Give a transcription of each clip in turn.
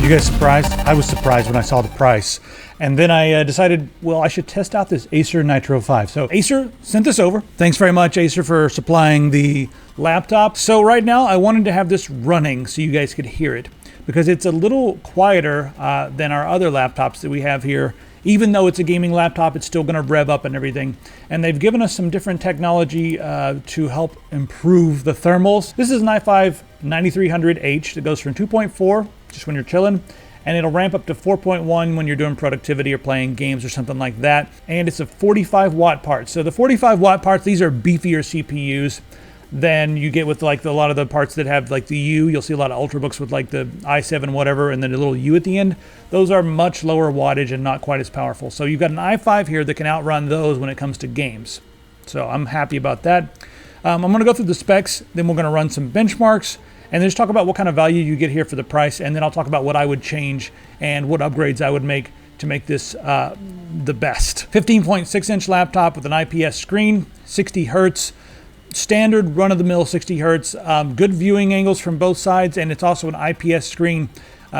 You guys surprised? I was surprised when I saw the price. And then I decided, well, I should test out this Acer Nitro 5. So Acer sent this over. Thanks very much, Acer, for supplying the laptop. So right now I wanted to have this running so you guys could hear it, because it's a little quieter than our other laptops that we have here. Even though it's a gaming laptop, it's still going to rev up and everything. And they've given us some different technology to help improve the thermals. This is an i5 9300H that goes from 2.4, just when you're chilling, and it'll ramp up to 4.1 when you're doing productivity or playing games or something like that. And it's a 45 watt part. So the 45 watt parts, these are beefier CPUs than you get with like a lot of the parts that have like the U. You'll see a lot of Ultrabooks with like the i7 whatever and then a little U at the end. Those are much lower wattage and not quite as powerful. So you've got an i5 here that can outrun those when it comes to games. So I'm happy about that. I'm going to go through the specs, then we're going to run some benchmarks, and then just talk about what kind of value you get here for the price, and then I'll talk about what I would change and what upgrades I would make to make this the best. 15.6 inch laptop with an IPS screen, 60 hertz, standard run-of-the-mill 60 hertz, good viewing angles from both sides, and it's also an IPS screen,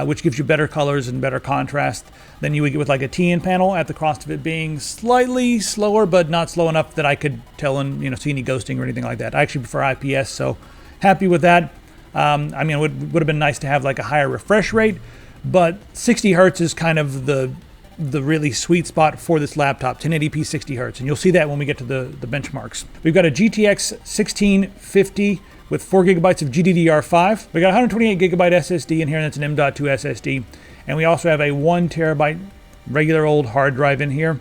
which gives you better colors and better contrast than you would get with like a TN panel, at the cost of it being slightly slower, but not slow enough that I could tell and see any ghosting or anything like that. I actually prefer IPS, so happy with that. I mean, it would have been nice to have like a higher refresh rate, but 60 hertz is kind of the really sweet spot for this laptop, 1080p 60 hertz, and you'll see that when we get to the benchmarks. We've got a GTX 1650 with 4 gigabytes of GDDR5. We got 128 gigabyte SSD in here, and that's an M.2 SSD, and we also have a 1 terabyte regular old hard drive in here,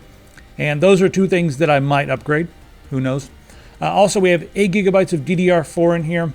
and those are two things that I might upgrade. Who knows? Also, we have 8 gigabytes of DDR4 in here.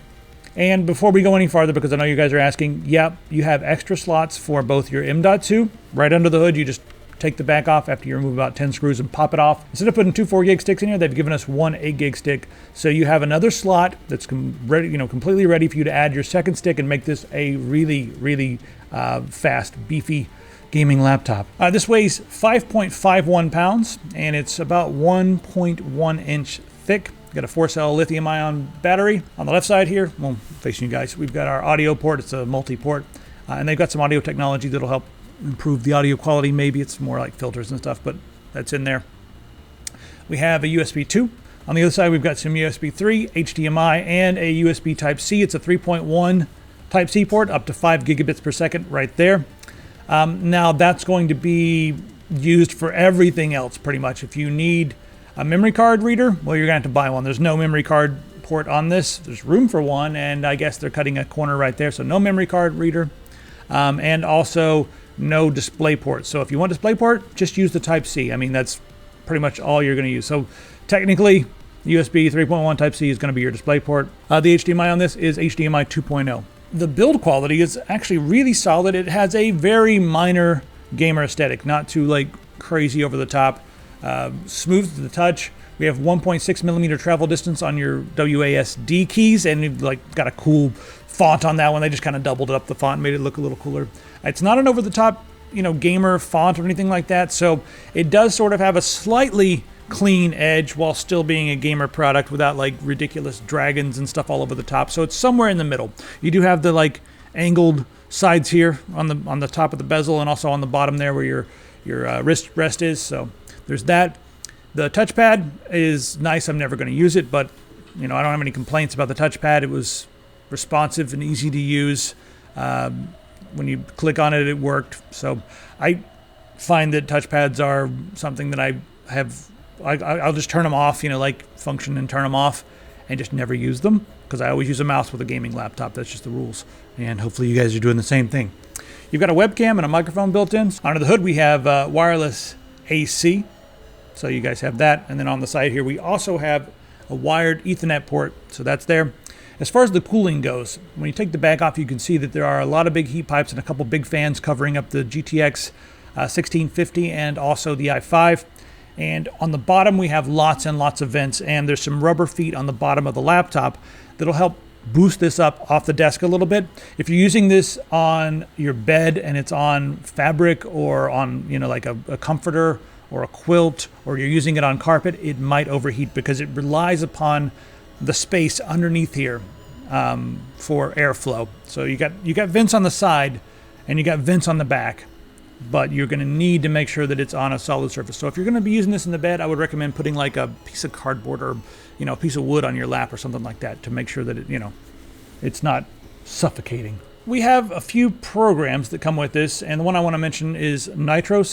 And before we go any farther, because I know you guys are asking, yep, you have extra slots for both your M.2. Right under the hood, you just take the back off after you remove about 10 screws and pop it off. Instead of putting two 4 gig sticks in here, they've given us one 8 gig stick. So you have another slot that's ready, completely ready for you to add your second stick and make this a really, really fast, beefy gaming laptop. This weighs 5.51 pounds, and it's about 1.1 inch thick. Got a 4-cell lithium-ion battery. On the left side here, well, facing you guys, we've got our audio port. It's a multi-port, and they've got some audio technology that'll help improve the audio quality. Maybe it's more like filters and stuff, but that's in there. We have a USB 2. On the other side, we've got some USB 3, HDMI, and a USB Type-C. It's a 3.1 Type-C port, up to 5 gigabits per second right there. Now, that's going to be used for everything else, pretty much. If you need a memory card reader, well, you're going to have to buy one. There's no memory card port on this. There's room for one, and I guess they're cutting a corner right there, so no memory card reader, and also no display port. So if you want display port, just use the Type-C. I mean, that's pretty much all you're going to use. So technically, USB 3.1 Type-C is going to be your display port. The HDMI on this is HDMI 2.0. The build quality is actually really solid. It has a very minor gamer aesthetic, not too like crazy over the top. Smooth to the touch. We have 1.6 millimeter travel distance on your WASD keys, and you've like got a cool font on that one. They just kind of doubled up the font, made it look a little cooler. It's not an over the top, gamer font or anything like that, so it does sort of have a slightly clean edge while still being a gamer product without like ridiculous dragons and stuff all over the top. So it's somewhere in the middle. You do have the like angled sides here on the top of the bezel, and also on the bottom there where your wrist rest is. So there's that. The touchpad is nice. I'm never going to use it, but I don't have any complaints about the touchpad. It was responsive and easy to use. When you click on it, it worked. So I find that touchpads are something that I'll just turn them off, like function and turn them off, and just never use them, because I always use a mouse with a gaming laptop. That's just the rules. And hopefully you guys are doing the same thing. You've got a webcam and a microphone built in. Under the hood, we have wireless AC. So you guys have that. And then on the side here, we also have a wired Ethernet port. So that's there. As far as the cooling goes, when you take the back off, you can see that there are a lot of big heat pipes and a couple big fans covering up the GTX 1650 and also the i5. And on the bottom, we have lots and lots of vents, and there's some rubber feet on the bottom of the laptop that'll help boost this up off the desk a little bit. If you're using this on your bed and it's on fabric or on, like a comforter or a quilt, or you're using it on carpet, it might overheat because it relies upon the space underneath here for airflow. So you got vents on the side, and you got vents on the back, but you're going to need to make sure that it's on a solid surface. So if you're going to be using this in the bed, I would recommend putting like a piece of cardboard or, you know, a piece of wood on your lap or something like that to make sure that it, you know, it's not suffocating. We have a few programs that come with this, and the one I want to mention is Nitro.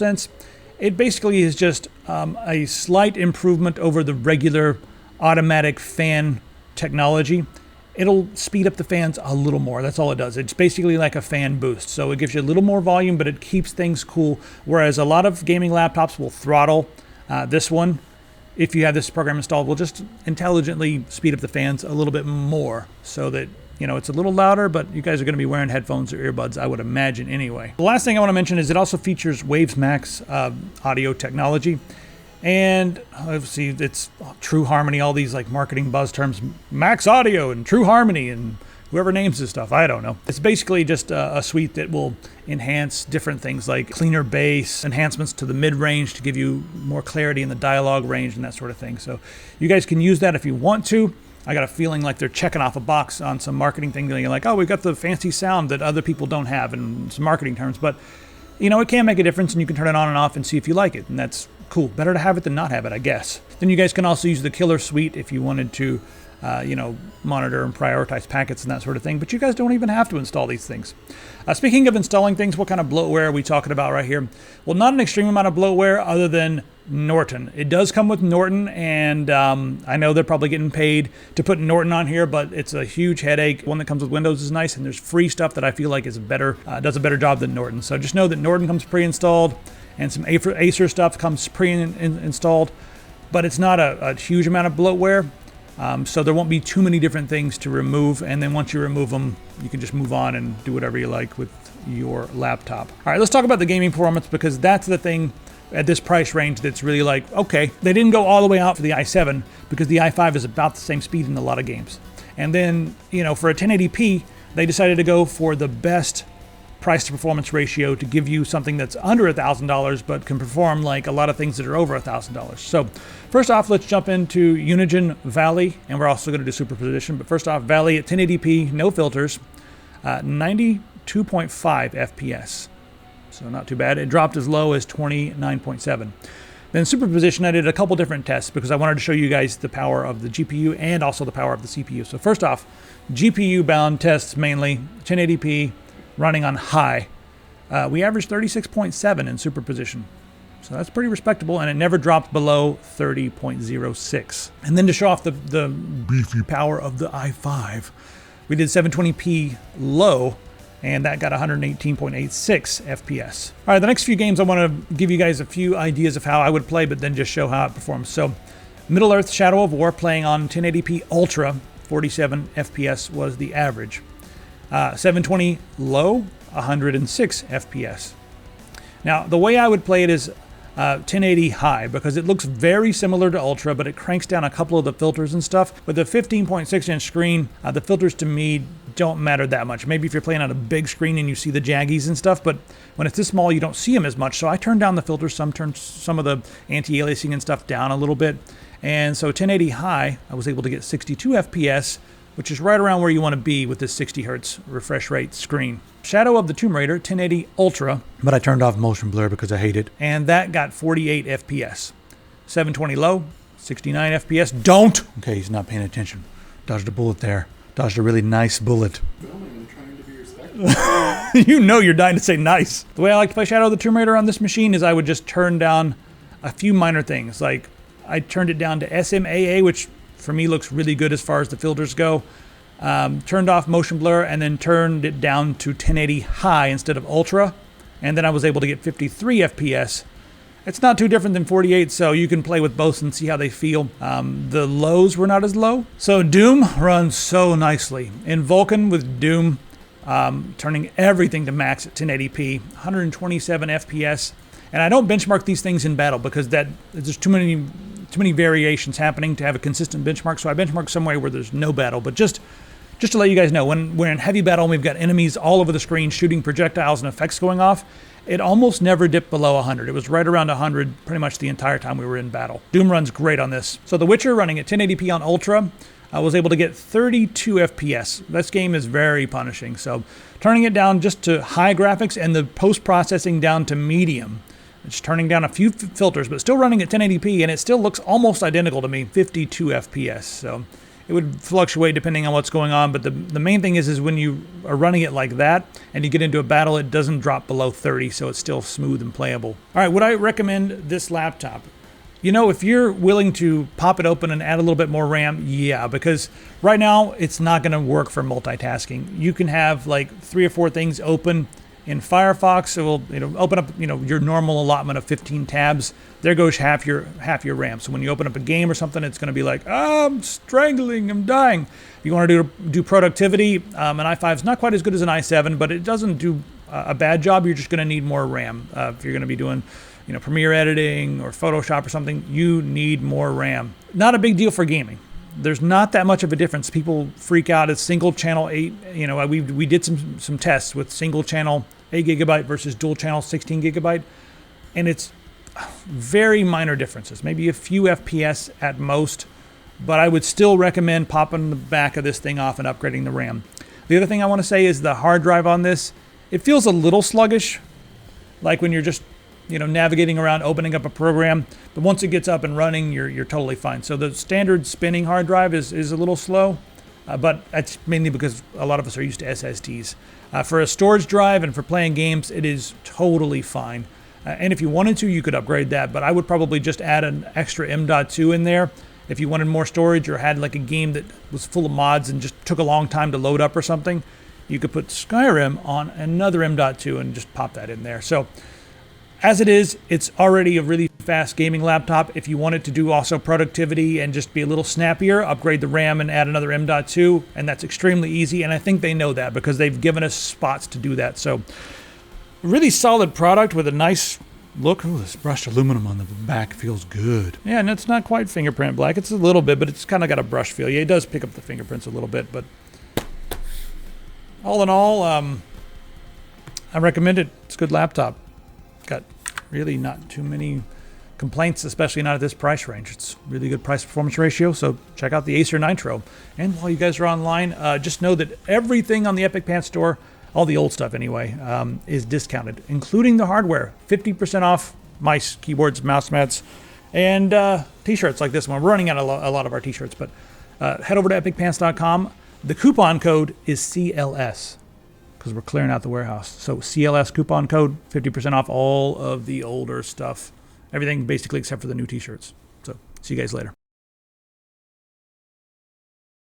It basically is just a slight improvement over the regular automatic fan technology. It'll speed up the fans a little more. That's all it does. It's basically like a fan boost. So it gives you a little more volume, but it keeps things cool. Whereas a lot of gaming laptops will throttle. This one, if you have this program installed, will just intelligently speed up the fans a little bit more so that, you know, it's a little louder, but you guys are going to be wearing headphones or earbuds, I would imagine anyway. The last thing I want to mention is it also features Waves Max audio technology. And let's see, it's True Harmony, all these like marketing buzz terms, Max Audio and True Harmony and whoever names this stuff, I don't know. It's basically just a suite that will enhance different things like cleaner bass, enhancements to the mid-range to give you more clarity in the dialogue range and that sort of thing. So you guys can use that if you want to. I got a feeling like they're checking off a box on some marketing thing. You're like, oh, we've got the fancy sound that other people don't have in some marketing terms. But, you know, it can make a difference, and you can turn it on and off and see if you like it. And that's cool. Better to have it than not have it, I guess. Then you guys can also use the killer suite if you wanted to, you know, monitor and prioritize packets and that sort of thing. But you guys don't even have to install these things. Speaking of installing things, what kind of bloatware are we talking about right here? Well, not an extreme amount of bloatware other than Norton. It does come with Norton, and I know they're probably getting paid to put Norton on here, but it's a huge headache. One that comes with Windows is nice, and there's free stuff that I feel like is better, does a better job than Norton. So just know that Norton comes pre-installed, and some Acer stuff comes pre-installed, but it's not a huge amount of bloatware. So there won't be too many different things to remove, and then once you remove them, you can just move on and do whatever you like with your laptop. All right, let's talk about the gaming performance, because that's the thing at this price range that's really like, okay, they didn't go all the way out for the i7 because the i5 is about the same speed in a lot of games. And then, you know, for a 1080p, they decided to go for the best price to performance ratio to give you something that's under $1,000 but can perform like a lot of things that are over $1,000. So first off, let's jump into Unigine Valley, and we're also going to do superposition. But first off, Valley at 1080p, no filters, 92.5 FPS. So not too bad. It dropped as low as 29.7. Then superposition, I did a couple different tests because I wanted to show you guys the power of the GPU and also the power of the CPU. So first off, GPU bound tests mainly, 1080p, running on high. We averaged 36.7 in superposition. So that's pretty respectable, and it never dropped below 30.06. And then to show off the beefy power of the i5, we did 720p low, and that got 118.86 FPS. All right, the next few games I want to give you guys a few ideas of how I would play, but then just show how it performs. So Middle-earth Shadow of War playing on 1080p Ultra, 47 FPS was the average. 720 low, 106 FPS. Now, the way I would play it is 1080 high, because it looks very similar to Ultra, but it cranks down a couple of the filters and stuff. With a 15.6-inch screen, the filters to me don't matter that much. Maybe if you're playing on a big screen and you see the jaggies and stuff, but when it's this small, you don't see them as much. So I turn down the filters, turn some of the anti-aliasing and stuff down a little bit. And so 1080 high, I was able to get 62 FPS, which is right around where you want to be with this 60 hertz refresh rate screen. Shadow of the Tomb Raider, 1080 Ultra, but I turned off motion blur because I hate it. And that got 48 FPS. 720 low, 69 FPS. Don't! Okay, he's not paying attention. Dodged a bullet there. Dodged a really nice bullet. I'm trying to be respectful. You know you're dying to say nice. The way I like to play Shadow of the Tomb Raider on this machine is I would just turn down a few minor things. Like, I turned it down to SMAA, which for me looks really good as far as the filters go. Turned off motion blur, and then turned it down to 1080 high instead of Ultra. And then I was able to get 53 FPS. It's not too different than 48, so you can play with both and see how they feel. The lows were not as low. So Doom runs so nicely. In Vulkan with Doom, turning everything to max at 1080p, 127 FPS. And I don't benchmark these things in battle because there's too many variations happening to have a consistent benchmark. So I benchmark somewhere where there's no battle. But just to let you guys know, when we're in heavy battle and we've got enemies all over the screen shooting projectiles and effects going off, it almost never dipped below 100. It was right around 100 pretty much the entire time we were in battle. Doom runs great on this. So The Witcher running at 1080p on Ultra, I was able to get 32 FPS. This game is very punishing. So turning it down just to high graphics and the post-processing down to medium. It's turning down a few filters, but still running at 1080p, and it still looks almost identical to me, 52 FPS. So it would fluctuate depending on what's going on, but the main thing is when you are running it like that and you get into a battle, it doesn't drop below 30, so it's still smooth and playable. All right, would I recommend this laptop? You know, if you're willing to pop it open and add a little bit more RAM, yeah, because right now it's not going to work for multitasking. You can have like 3 or 4 things open in Firefox. It will, open up, your normal allotment of 15 tabs. There goes half your RAM. So when you open up a game or something, it's going to be like, I'm strangling, I'm dying. If you want to do productivity, an i5 is not quite as good as an i7, but it doesn't do a bad job. You're just going to need more RAM. If you're going to be doing Premiere editing or Photoshop or something, you need more RAM. Not a big deal for gaming. There's not that much of a difference. People freak out at single channel 8. We did some tests with single channel 8 GB versus dual channel 16 GB, and it's very minor differences, maybe a few FPS at most, but I would still recommend popping the back of this thing off and upgrading the RAM. The other thing I want to say is the hard drive on this, it feels a little sluggish, like when you're just navigating around, opening up a program, but once it gets up and running, you're totally fine. So the standard spinning hard drive is a little slow, but that's mainly because a lot of us are used to SSDs. For a storage drive and for playing games, it is totally fine. And if you wanted to, you could upgrade that, but I would probably just add an extra M.2 in there. If you wanted more storage or had like a game that was full of mods and just took a long time to load up or something, you could put Skyrim on another M.2 and just pop that in there. So as it is, it's already a really fast gaming laptop. If you want it to do also productivity and just be a little snappier, upgrade the RAM and add another M.2, and that's extremely easy, and I think they know that because they've given us spots to do that. So really solid product with a nice look. Ooh, this brushed aluminum on the back feels good. Yeah, and it's not quite fingerprint black. It's a little bit, but it's kind of got a brush feel. Yeah, it does pick up the fingerprints a little bit, but all in all, I recommend it. It's a good laptop. Got really not too many complaints, especially not at this price range. It's really good price performance ratio, so check out the Acer Nitro. And while you guys are online, just know that everything on the Epic Pants store, all the old stuff anyway, is discounted, including the hardware. 50% off mice, keyboards, mouse mats, and t-shirts like this one. We're running out of a lot of our t-shirts, but head over to epicpants.com. The coupon code is CLS. Because we're clearing out the warehouse. So CLS coupon code, 50% off all of the older stuff. Everything basically except for the new t-shirts. So see you guys later.